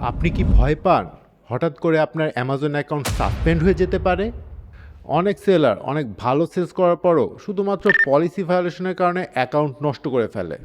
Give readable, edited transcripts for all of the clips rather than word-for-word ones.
আপনি কি ভয় পান হঠাৎ করে আপনার অ্যামাজন অ্যাকাউন্ট সাসপেন্ড হয়ে যেতে পারে? অনেক সেলার অনেক ভালো সেলস করার পরও শুধুমাত্র পলিসি ভায়োলেশনের কারণে অ্যাকাউন্ট নষ্ট করে ফেলে।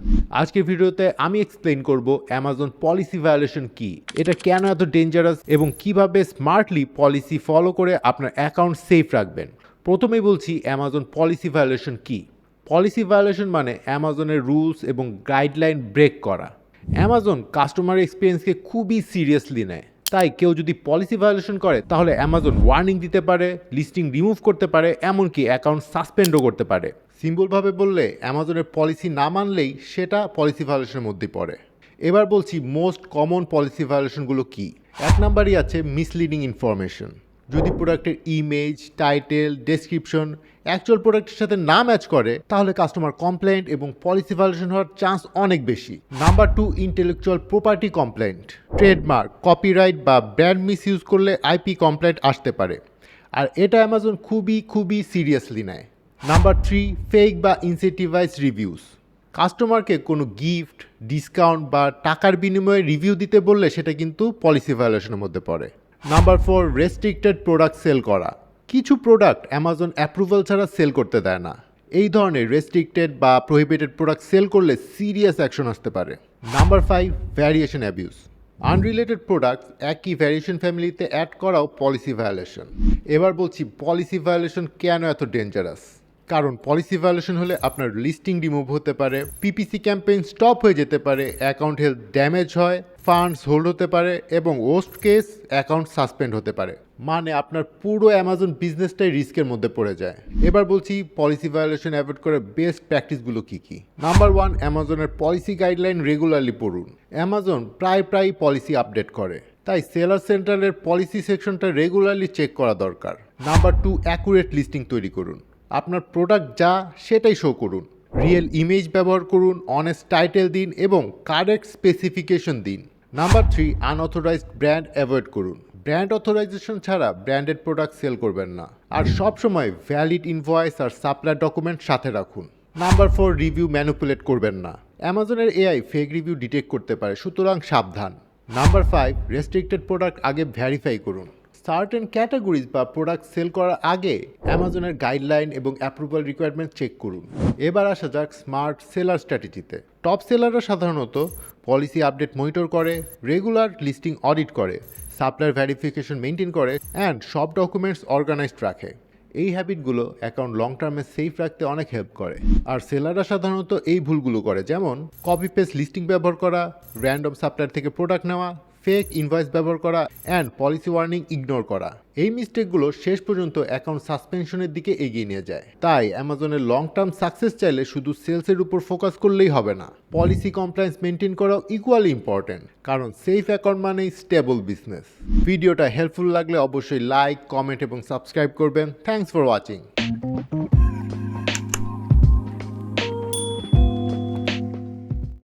আজকের ভিডিওতে আমি এক্সপ্লেইন করব অ্যামাজন পলিসি ভায়োলেশন কি, এটা কেন এত ডেঞ্জারাস এবং কিভাবে স্মার্টলি পলিসি ফলো করে আপনার অ্যাকাউন্ট সেফ রাখবেন। প্রথমেই বলছি অ্যামাজন পলিসি ভায়োলেশন কি। পলিসি ভায়োলেশন মানে অ্যামাজনের রুলস এবং গাইডলাইন ব্রেক করা। অ্যামাজন কাস্টমার এক্সপিরিয়েন্সকে খুবই সিরিয়াসলি নেয়, তাই কেউ যদি পলিসি ভায়োলেশন করে তাহলে অ্যামাজন ওয়ার্নিং দিতে পারে, লিস্টিং রিমুভ করতে পারে, এমনকি অ্যাকাউন্ট সাসপেন্ডও করতে পারে। সিম্পলভাবে বললে অ্যামাজনের পলিসি না মানলেই সেটা পলিসি ভায়োলেশনের মধ্যে পড়ে। এবার বলছি মোস্ট কমন পলিসি ভায়োলেশনগুলো কী। এক নাম্বারই আছে মিসলিডিং ইনফরমেশন। যদি প্রোডাক্টের ইমেজ, টাইটেল, ডেসক্রিপশন অ্যাকচুয়াল প্রোডাক্টের সাথে না ম্যাচ করে তাহলে কাস্টমার কমপ্লেন্ট এবং পলিসি ভায়োলেশন হওয়ার চান্স অনেক বেশি। Number 2, intellectual property complaint. Trademark, copyright বা ব্র্যান্ড মিস ইউজ করলে আইপি কমপ্লেন্ট আসতে পারে, আর এটা অ্যামাজন খুবই সিরিয়াসলি নেয়। নাম্বার 3, ফেক বা ইনসেন্টিভাইজ রিভিউস। কাস্টমারকে কোনো গিফট, ডিসকাউন্ট বা টাকার বিনিময়ে রিভিউ দিতে বললে সেটা কিন্তু পলিসি ভায়োলেশনের মধ্যে পড়ে। নাম্বার 4, রেস্ট্রিক্টেড প্রোডাক্ট সেল করা। কিছু প্রোডাক্ট অ্যামাজন অ্যাপ্রুভাল ছাড়া সেল করতে দেয় না। এই ধরনের রেস্ট্রিক্টেড বা প্রহিবিটেড প্রোডাক্ট সেল করলে সিরিয়াস অ্যাকশন আসতে পারে। Number 5, variation abuse. Unrelated product একই ভ্যারিয়েশন ফ্যামিলিতে অ্যাড করাও পলিসি ভায়োলেশন। এবার বলছি পলিসি ভায়োলেশন কেন এত ডেঞ্জারাস। কারণ পলিসি ভায়োলেশন হলে আপনার লিস্টিং রিমুভ হতে পারে, পিপিসি ক্যাম্পেইন স্টপ হয়ে যেতে পারে, অ্যাকাউন্ট হেলথ ড্যামেজ হয়, ফান্ডস হোল্ড হতে পারে এবং ওয়ার্স্ট কেস অ্যাকাউন্ট সাসপেন্ড হতে পারে। মানে আপনার পুরো অ্যামাজন বিজনেসটাই রিস্কের মধ্যে পড়ে যায়। এবার বলছি পলিসি ভায়োলেশন অ্যাভয়েড করে বেস্ট প্র্যাকটিসগুলো কী কী। নাম্বার 1, অ্যামাজনের পলিসি গাইডলাইন রেগুলারলি পড়ুন। অ্যামাজন প্রায় পলিসি আপডেট করে, তাই সেলার সেন্টারের পলিসি সেকশনটা রেগুলারলি চেক করা দরকার। নাম্বার 2, অ্যাকুরেট লিস্টিং তৈরি করুন। আপনার প্রোডাক্ট যা সেটাই শো করুন। রিয়েল ইমেজ ব্যবহার করুন, অনেস্ট টাইটেল দিন এবং কারেক্ট স্পেসিফিকেশন দিন। নাম্বার 3, আনঅথরাইজড ব্র্যান্ড অ্যাভয়েড করুন। ব্র্যান্ড অথরাইজেশন ছাড়া ব্র্যান্ডেড প্রোডাক্ট সেল করবেন না। আর সবসময় ভ্যালিড ইনভয়েস আর সাপ্লাই ডকুমেন্ট সাথে রাখুন। নাম্বার 4, রিভিউ ম্যানিপুলেট করবেন না। অ্যামাজনের এআই ফেক রিভিউ ডিটেক্ট করতে পারে, সুতরাং সাবধান। নাম্বার 5, রেস্ট্রিক্টেড প্রোডাক্ট আগে ভ্যারিফাই করুন। সার্টেন ক্যাটাগরিজ বা প্রোডাক্ট সেল করার আগে অ্যামাজনের গাইডলাইন এবং অ্যাপ্রুভাল রিকোয়ারমেন্ট চেক করুন। এবার আসা যাক স্মার্ট সেলার স্ট্র্যাটেজিতে। টপ সেলাররা সাধারণত পলিসি আপডেট মনিটর করে, রেগুলার লিস্টিং অডিট করে, সাপ্লায়ার ভেরিফিকেশন মেনটেন করে অ্যান্ড সব ডকুমেন্টস অর্গানাইজড রাখে। এই হ্যাবিটগুলো অ্যাকাউন্ট লং টার্মে সেফ রাখতে অনেক হেল্প করে। আর সেলাররা সাধারণত এই ভুলগুলো করে, যেমন কপি পেস্ট লিস্টিং ব্যবহার করা, র্যান্ডম সাপ্লায়ার থেকে প্রোডাক্ট নেওয়া, ফেক ইনভয়েস ব্যবহার করা অ্যান্ড পলিসি ওয়ার্নিং ইগনোর করা। এই মিস্টেকগুলো শেষ পর্যন্ত অ্যাকাউন্ট সাসপেনশনের দিকে এগিয়ে নিয়ে যায়। তাই অ্যামাজনের লং টার্ম সাকসেস চাইলে শুধু সেলসের উপর ফোকাস করলেই হবে না, পলিসি কমপ্লায়েন্স মেনটেন করাও ইকুয়ালি ইম্পর্টেন্ট। কারণ সেফ অ্যাকাউন্ট মানেই স্টেবল বিজনেস। ভিডিওটা হেল্পফুল লাগলে অবশ্যই লাইক, কমেন্ট এবং সাবস্ক্রাইব করবেন। Thanks for watching.